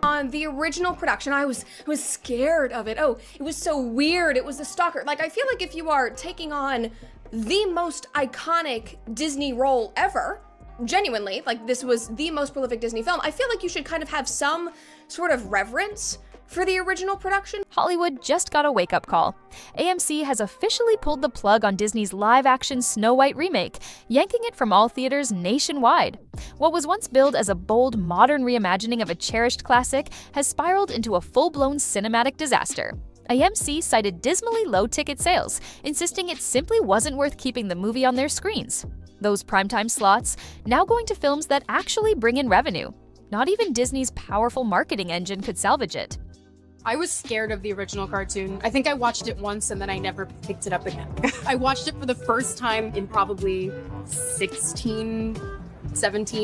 On the original production, I was scared of it. Oh, it was so weird. It was a stalker. Like, I feel like if you are taking on the most iconic Disney role ever, genuinely, like this was the most prolific Disney film, I feel like you should kind of have some sort of reverence for the original production. Hollywood just got a wake-up call. AMC has officially pulled the plug on Disney's live-action Snow White remake, yanking it from all theaters nationwide. What was once billed as a bold, modern reimagining of a cherished classic has spiraled into a full-blown cinematic disaster. AMC cited dismally low ticket sales, insisting it simply wasn't worth keeping the movie on their screens. Those primetime slots now going to films that actually bring in revenue. Not even Disney's powerful marketing engine could salvage it. I was scared of the original cartoon. I think I watched it once and then I never picked it up again. I watched it for the first time in probably 17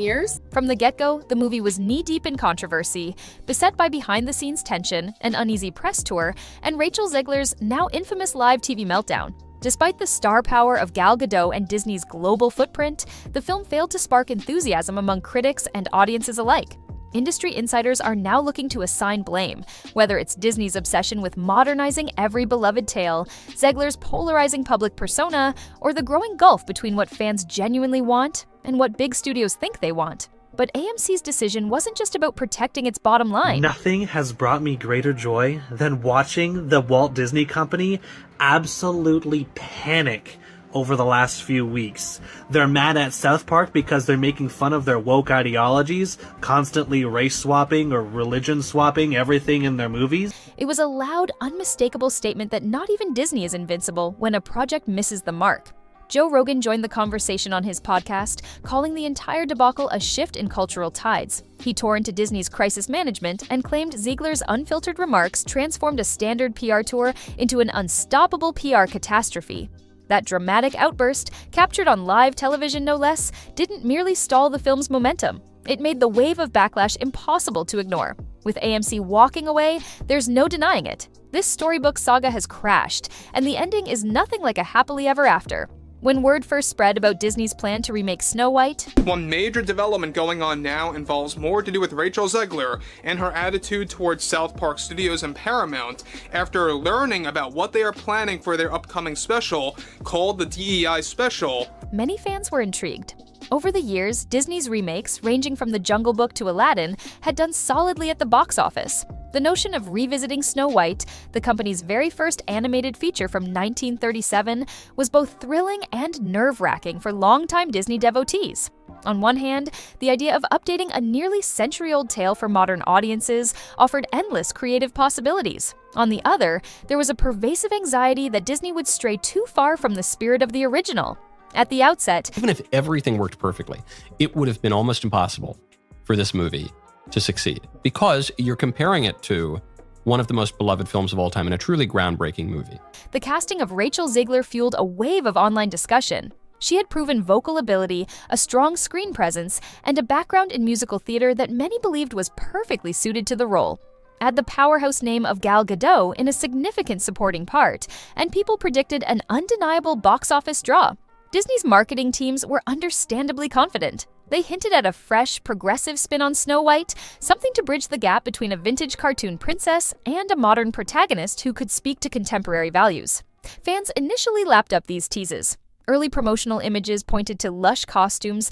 years. From the get-go, the movie was knee-deep in controversy, beset by behind-the-scenes tension, an uneasy press tour, and Rachel Zegler's now infamous live TV meltdown. Despite the star power of Gal Gadot and Disney's global footprint, the film failed to spark enthusiasm among critics and audiences alike. Industry insiders are now looking to assign blame, whether it's Disney's obsession with modernizing every beloved tale, Zegler's polarizing public persona, or the growing gulf between what fans genuinely want and what big studios think they want. But AMC's decision wasn't just about protecting its bottom line. Nothing has brought me greater joy than watching the Walt Disney Company absolutely panic over the last few weeks. They're mad at South Park because they're making fun of their woke ideologies, constantly race swapping or religion swapping everything in their movies. It was a loud, unmistakable statement that not even Disney is invincible when a project misses the mark. Joe Rogan joined the conversation on his podcast, calling the entire debacle a shift in cultural tides. He tore into Disney's crisis management and claimed Zegler's unfiltered remarks transformed a standard PR tour into an unstoppable PR catastrophe. That dramatic outburst, captured on live television no less, didn't merely stall the film's momentum. It made the wave of backlash impossible to ignore. With AMC walking away, there's no denying it. This storybook saga has crashed, and the ending is nothing like a happily ever after. When word first spread about Disney's plan to remake Snow White, one major development going on now involves more to do with Rachel Zegler and her attitude towards South Park Studios and Paramount after learning about what they are planning for their upcoming special, called the DEI Special. Many fans were intrigued. Over the years, Disney's remakes, ranging from The Jungle Book to Aladdin, had done solidly at the box office. The notion of revisiting Snow White, the company's very first animated feature from 1937, was both thrilling and nerve-wracking for longtime Disney devotees. On one hand, the idea of updating a nearly century-old tale for modern audiences offered endless creative possibilities. On the other, there was a pervasive anxiety that Disney would stray too far from the spirit of the original. At the outset, even if everything worked perfectly, it would have been almost impossible for this movie to succeed because you're comparing it to one of the most beloved films of all time and a truly groundbreaking movie. The casting of Rachel Zegler fueled a wave of online discussion. She had proven vocal ability, a strong screen presence, and a background in musical theater that many believed was perfectly suited to the role. Add the powerhouse name of Gal Gadot in a significant supporting part, and people predicted an undeniable box office draw. Disney's marketing teams were understandably confident. They hinted at a fresh, progressive spin on Snow White, something to bridge the gap between a vintage cartoon princess and a modern protagonist who could speak to contemporary values. Fans initially lapped up these teases. Early promotional images pointed to lush costumes.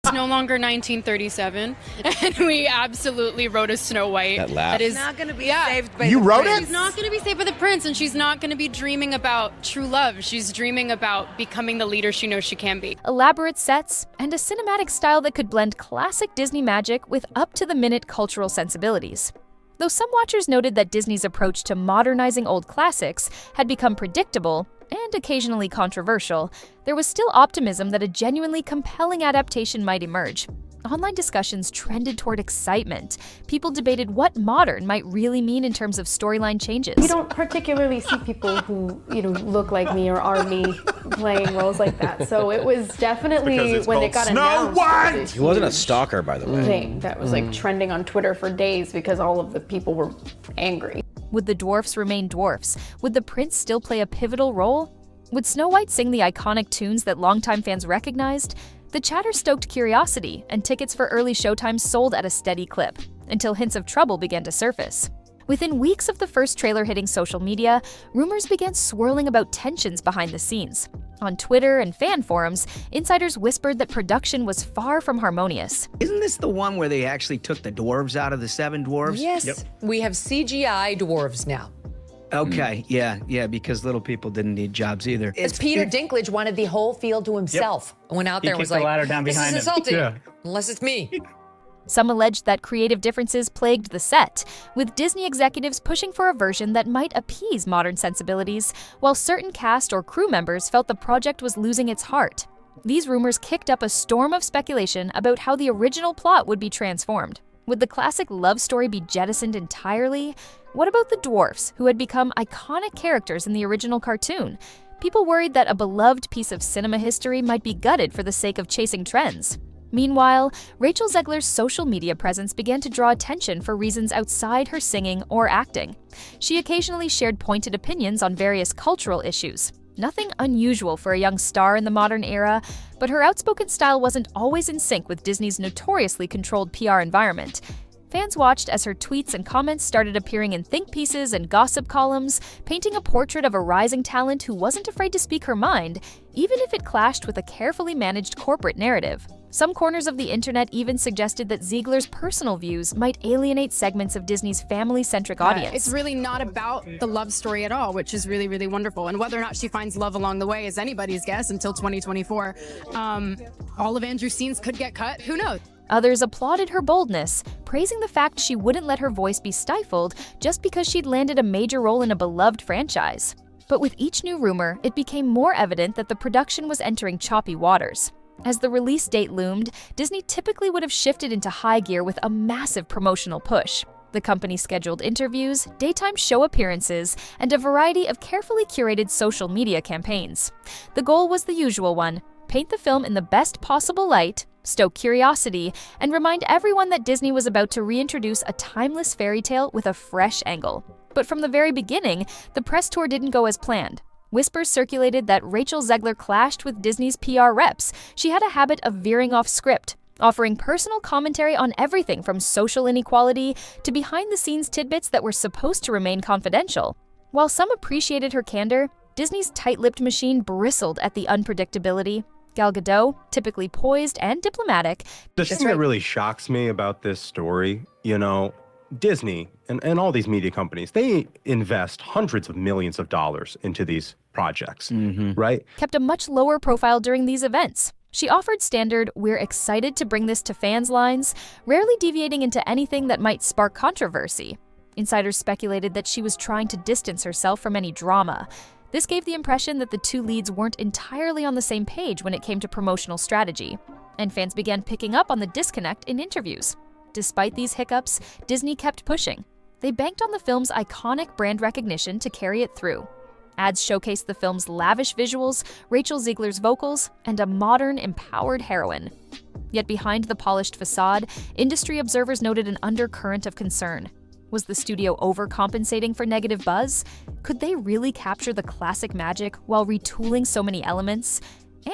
It's no longer 1937, and we absolutely wrote a Snow White. That laugh. That is not going to be saved by You the wrote prince. it? She's not going to be saved by the prince, and she's not going to be dreaming about true love. She's dreaming about becoming the leader she knows she can be. Elaborate sets, and a cinematic style that could blend classic Disney magic with up-to-the-minute cultural sensibilities. Though some watchers noted that Disney's approach to modernizing old classics had become predictable and occasionally controversial, there was still optimism that a genuinely compelling adaptation might emerge. Online discussions trended toward excitement. People debated what modern might really mean in terms of storyline changes. You don't particularly see people who, look like me or are me playing roles like that. So it was definitely, when it got announced, White! He wasn't a stalker, by the way. Thing that was like trending on Twitter for days because all of the people were angry. Would the dwarfs remain dwarfs? Would the prince still play a pivotal role? Would Snow White sing the iconic tunes that longtime fans recognized? The chatter stoked curiosity, and tickets for early showtimes sold at a steady clip. until hints of trouble began to surface. Within weeks of the first trailer hitting social media, rumors began swirling about tensions behind the scenes. On Twitter and fan forums, insiders whispered that production was far from harmonious. Isn't this the one where they actually took the dwarves out of the 7 dwarves? Yes, we have CGI dwarves now. Okay, yeah, because little people didn't need jobs either. It's Peter Dinklage wanted the whole field to himself. Went out there and was like, this is insulting, unless it's me. Some alleged that creative differences plagued the set, with Disney executives pushing for a version that might appease modern sensibilities, while certain cast or crew members felt the project was losing its heart. These rumors kicked up a storm of speculation about how the original plot would be transformed. Would the classic love story be jettisoned entirely? What about the dwarfs, who had become iconic characters in the original cartoon? People worried that a beloved piece of cinema history might be gutted for the sake of chasing trends. Meanwhile, Rachel Zegler's social media presence began to draw attention for reasons outside her singing or acting. She occasionally shared pointed opinions on various cultural issues. Nothing unusual for a young star in the modern era, but her outspoken style wasn't always in sync with Disney's notoriously controlled PR environment. Fans watched as her tweets and comments started appearing in think pieces and gossip columns, painting a portrait of a rising talent who wasn't afraid to speak her mind, even if it clashed with a carefully managed corporate narrative. Some corners of the internet even suggested that Zegler's personal views might alienate segments of Disney's family-centric audience. It's really not about the love story at all, which is really, really wonderful. And whether or not she finds love along the way is anybody's guess until 2024. All of Andrew's scenes could get cut. Who knows? Others applauded her boldness, praising the fact she wouldn't let her voice be stifled just because she'd landed a major role in a beloved franchise. But with each new rumor, it became more evident that the production was entering choppy waters. As the release date loomed, Disney typically would have shifted into high gear with a massive promotional push. The company scheduled interviews, daytime show appearances, and a variety of carefully curated social media campaigns. The goal was the usual one: paint the film in the best possible light, stoke curiosity, and remind everyone that Disney was about to reintroduce a timeless fairy tale with a fresh angle. But from the very beginning, the press tour didn't go as planned. Whispers circulated that Rachel Zegler clashed with Disney's PR reps. She had a habit of veering off script, offering personal commentary on everything from social inequality to behind-the-scenes tidbits that were supposed to remain confidential. While some appreciated her candor, Disney's tight-lipped machine bristled at the unpredictability. Gal Gadot, typically poised and diplomatic. The thing that really shocks me about this story, Disney and all these media companies, they invest hundreds of millions of dollars into these projects, right? Kept a much lower profile during these events. She offered standard, "We're excited to bring this to fans" lines, rarely deviating into anything that might spark controversy. Insiders speculated that she was trying to distance herself from any drama. This gave the impression that the two leads weren't entirely on the same page when it came to promotional strategy, and fans began picking up on the disconnect in interviews. Despite these hiccups, Disney kept pushing. They banked on the film's iconic brand recognition to carry it through. Ads showcased the film's lavish visuals, Rachel Zegler's vocals, and a modern, empowered heroine. Yet behind the polished facade, industry observers noted an undercurrent of concern. Was the studio overcompensating for negative buzz? Could they really capture the classic magic while retooling so many elements?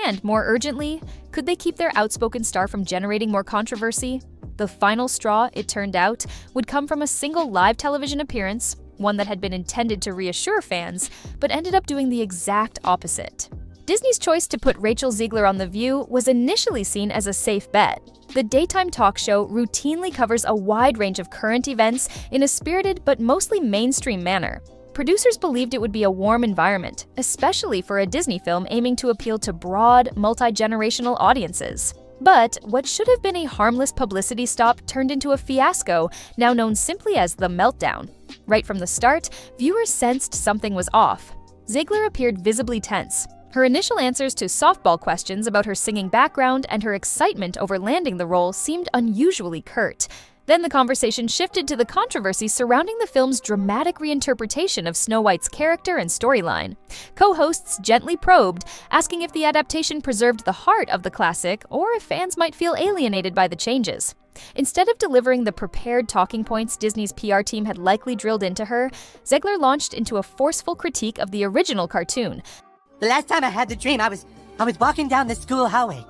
And, more urgently, could they keep their outspoken star from generating more controversy? The final straw, it turned out, would come from a single live television appearance, one that had been intended to reassure fans, but ended up doing the exact opposite. Disney's choice to put Rachel Zegler on The View was initially seen as a safe bet. The daytime talk show routinely covers a wide range of current events in a spirited but mostly mainstream manner. Producers believed it would be a warm environment, especially for a Disney film aiming to appeal to broad, multi-generational audiences. But what should have been a harmless publicity stop turned into a fiasco, now known simply as the Meltdown. Right from the start, viewers sensed something was off. Zegler appeared visibly tense. Her initial answers to softball questions about her singing background and her excitement over landing the role seemed unusually curt. Then the conversation shifted to the controversy surrounding the film's dramatic reinterpretation of Snow White's character and storyline. Co-hosts gently probed, asking if the adaptation preserved the heart of the classic or if fans might feel alienated by the changes. Instead of delivering the prepared talking points Disney's PR team had likely drilled into her, Zegler launched into a forceful critique of the original cartoon. The last time I had the dream, I was walking down the school hallway,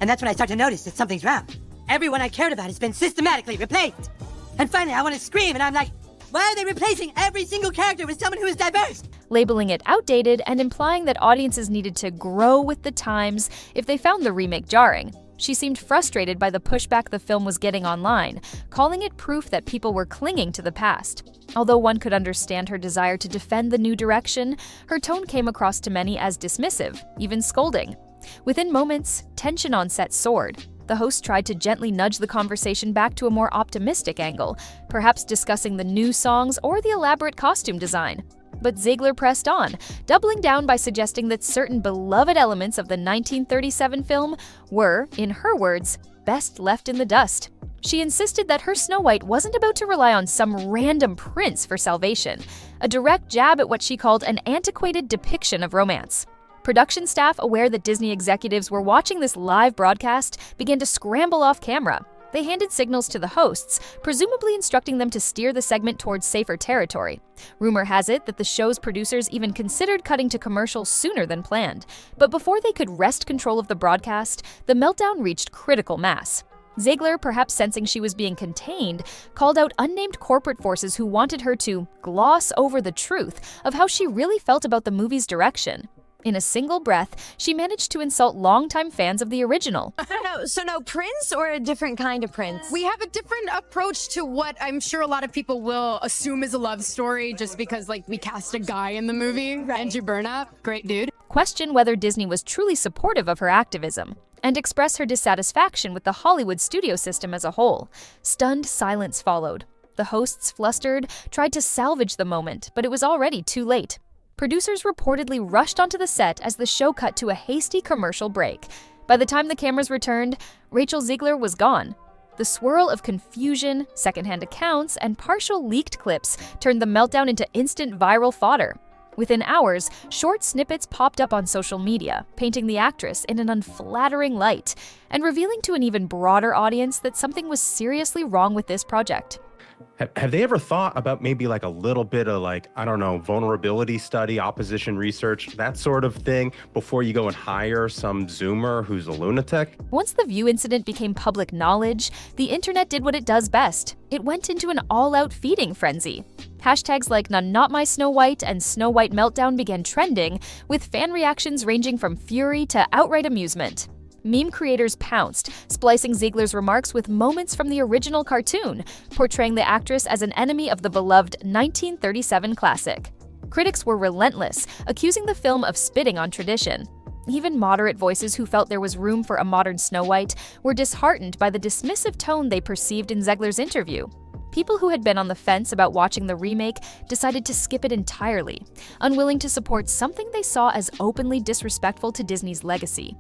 and that's when I started to notice that something's wrong. Everyone I cared about has been systematically replaced. And finally, I want to scream, and I'm like, why are they replacing every single character with someone who is diverse? Labeling it outdated and implying that audiences needed to grow with the times if they found the remake jarring. She seemed frustrated by the pushback the film was getting online, calling it proof that people were clinging to the past. Although one could understand her desire to defend the new direction, her tone came across to many as dismissive, even scolding. Within moments, tension on set soared. The host tried to gently nudge the conversation back to a more optimistic angle, perhaps discussing the new songs or the elaborate costume design. But Zegler pressed on, doubling down by suggesting that certain beloved elements of the 1937 film were, in her words, best left in the dust. She insisted that her Snow White wasn't about to rely on some random prince for salvation, a direct jab at what she called an antiquated depiction of romance. Production staff, aware that Disney executives were watching this live broadcast, began to scramble off camera. They handed signals to the hosts, presumably instructing them to steer the segment towards safer territory. Rumor has it that the show's producers even considered cutting to commercials sooner than planned. But before they could wrest control of the broadcast, the meltdown reached critical mass. Zegler, perhaps sensing she was being contained, called out unnamed corporate forces who wanted her to gloss over the truth of how she really felt about the movie's direction. In a single breath, she managed to insult longtime fans of the original. So no Prince or a different kind of Prince? We have a different approach to what I'm sure a lot of people will assume is a love story just because, like, we cast a guy in the movie. Right. Andrew Burnap, great dude. Question whether Disney was truly supportive of her activism, and express her dissatisfaction with the Hollywood studio system as a whole. Stunned silence followed. The hosts, flustered, tried to salvage the moment, but it was already too late. Producers reportedly rushed onto the set as the show cut to a hasty commercial break. By the time the cameras returned, Rachel Zegler was gone. The swirl of confusion, secondhand accounts, and partial leaked clips turned the meltdown into instant viral fodder. Within hours, short snippets popped up on social media, painting the actress in an unflattering light, and revealing to an even broader audience that something was seriously wrong with this project. Have they ever thought about maybe like a little bit of like, I don't know, vulnerability study, opposition research, that sort of thing before you go and hire some Zoomer who's a lunatic? Once the View incident became public knowledge, the internet did what it does best. It went into an all-out feeding frenzy. Hashtags like Not My Snow White and Snow White Meltdown began trending, with fan reactions ranging from fury to outright amusement. Meme creators pounced, splicing Zegler's remarks with moments from the original cartoon, portraying the actress as an enemy of the beloved 1937 classic. Critics were relentless, accusing the film of spitting on tradition. Even moderate voices who felt there was room for a modern Snow White were disheartened by the dismissive tone they perceived in Zegler's interview. People who had been on the fence about watching the remake decided to skip it entirely, unwilling to support something they saw as openly disrespectful to Disney's legacy.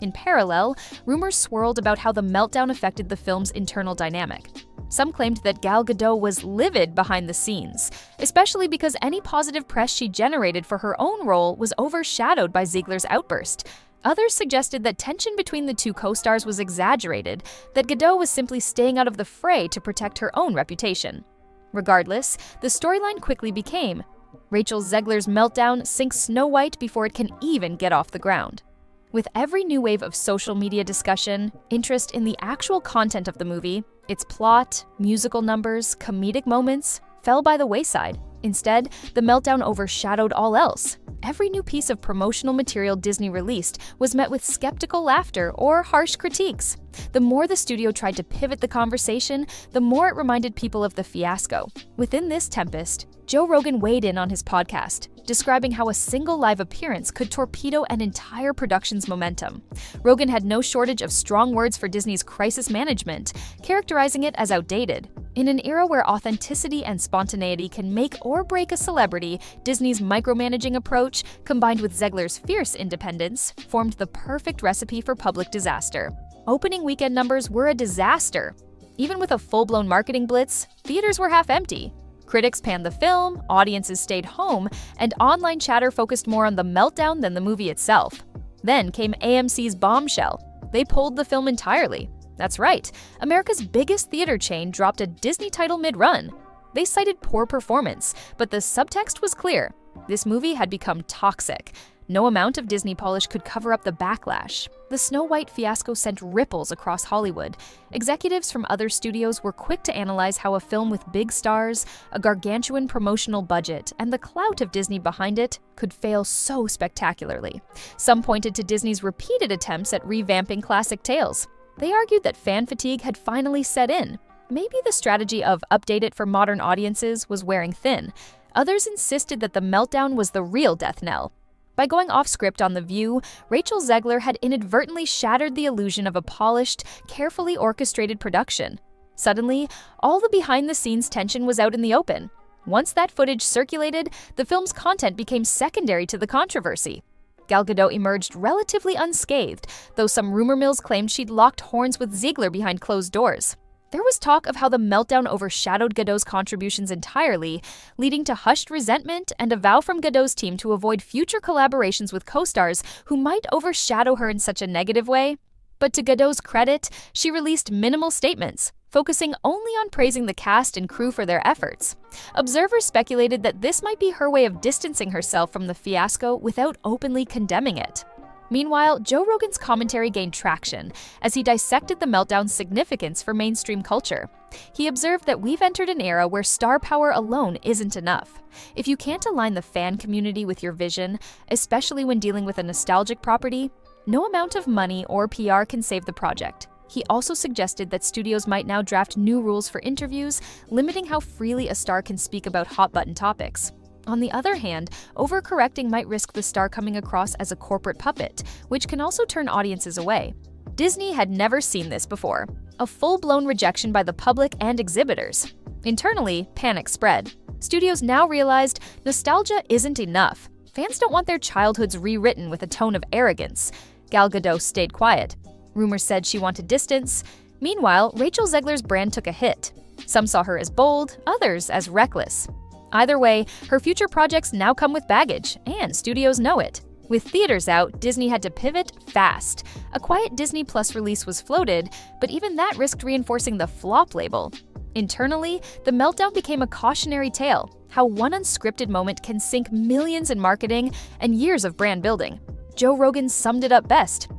In parallel, rumors swirled about how the meltdown affected the film's internal dynamic. Some claimed that Gal Gadot was livid behind the scenes, especially because any positive press she generated for her own role was overshadowed by Zegler's outburst. Others suggested that tension between the two co-stars was exaggerated, that Gadot was simply staying out of the fray to protect her own reputation. Regardless, the storyline quickly became, Rachel Zegler's meltdown sinks Snow White before it can even get off the ground. With every new wave of social media discussion, interest in the actual content of the movie, its plot, musical numbers, comedic moments, fell by the wayside. Instead, the meltdown overshadowed all else. Every new piece of promotional material Disney released was met with skeptical laughter or harsh critiques. The more the studio tried to pivot the conversation, the more it reminded people of the fiasco. Within this tempest, Joe Rogan weighed in on his podcast, describing how a single live appearance could torpedo an entire production's momentum. Rogan had no shortage of strong words for Disney's crisis management, characterizing it as outdated. In an era where authenticity and spontaneity can make or break a celebrity, Disney's micromanaging approach, combined with Zegler's fierce independence, formed the perfect recipe for public disaster. Opening weekend numbers were a disaster. Even with a full-blown marketing blitz, theaters were half empty. Critics panned the film, audiences stayed home, and online chatter focused more on the meltdown than the movie itself. Then came AMC's bombshell. They pulled the film entirely. That's right, America's biggest theater chain dropped a Disney title mid-run. They cited poor performance, but the subtext was clear. This movie had become toxic. No amount of Disney polish could cover up the backlash. The Snow White fiasco sent ripples across Hollywood. Executives from other studios were quick to analyze how a film with big stars, a gargantuan promotional budget, and the clout of Disney behind it could fail so spectacularly. Some pointed to Disney's repeated attempts at revamping classic tales. They argued that fan fatigue had finally set in. Maybe the strategy of update it for modern audiences was wearing thin. Others insisted that the Meltdown was the real death knell. By going off script on The View, Rachel Zegler had inadvertently shattered the illusion of a polished, carefully orchestrated production. Suddenly, all the behind-the-scenes tension was out in the open. Once that footage circulated, the film's content became secondary to the controversy. Gal Gadot emerged relatively unscathed, though some rumor mills claimed she'd locked horns with Zegler behind closed doors. There was talk of how the Meltdown overshadowed Gadot's contributions entirely, leading to hushed resentment and a vow from Gadot's team to avoid future collaborations with co-stars who might overshadow her in such a negative way. But to Gadot's credit, she released minimal statements, focusing only on praising the cast and crew for their efforts. Observers speculated that this might be her way of distancing herself from the fiasco without openly condemning it. Meanwhile, Joe Rogan's commentary gained traction as he dissected the Meltdown's significance for mainstream culture. He observed that we've entered an era where star power alone isn't enough. If you can't align the fan community with your vision, especially when dealing with a nostalgic property, no amount of money or PR can save the project. He also suggested that studios might now draft new rules for interviews, limiting how freely a star can speak about hot-button topics. On the other hand, overcorrecting might risk the star coming across as a corporate puppet, which can also turn audiences away. Disney had never seen this before, a full-blown rejection by the public and exhibitors. Internally, panic spread. Studios now realized nostalgia isn't enough. Fans don't want their childhoods rewritten with a tone of arrogance. Gal Gadot stayed quiet. Rumors said she wanted distance. Meanwhile, Rachel Zegler's brand took a hit. Some saw her as bold, others as reckless. Either way, her future projects now come with baggage, and studios know it. With theaters out, Disney had to pivot fast. A quiet Disney Plus release was floated, but even that risked reinforcing the flop label. Internally, the Meltdown became a cautionary tale, how one unscripted moment can sink millions in marketing and years of brand building. Joe Rogan summed it up best.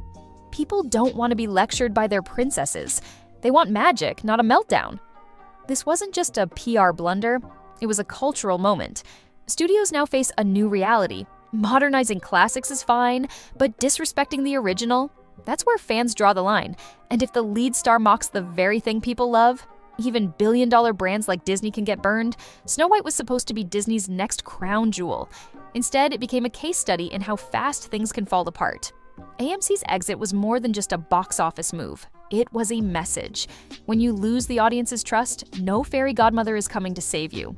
People don't want to be lectured by their princesses. They want magic, not a meltdown. This wasn't just a PR blunder. It was a cultural moment. Studios now face a new reality. Modernizing classics is fine, but disrespecting the original? That's where fans draw the line. And if the lead star mocks the very thing people love, even billion-dollar brands like Disney can get burned. Snow White was supposed to be Disney's next crown jewel. Instead, it became a case study in how fast things can fall apart. AMC's exit was more than just a box office move. It was a message. When you lose the audience's trust, no fairy godmother is coming to save you.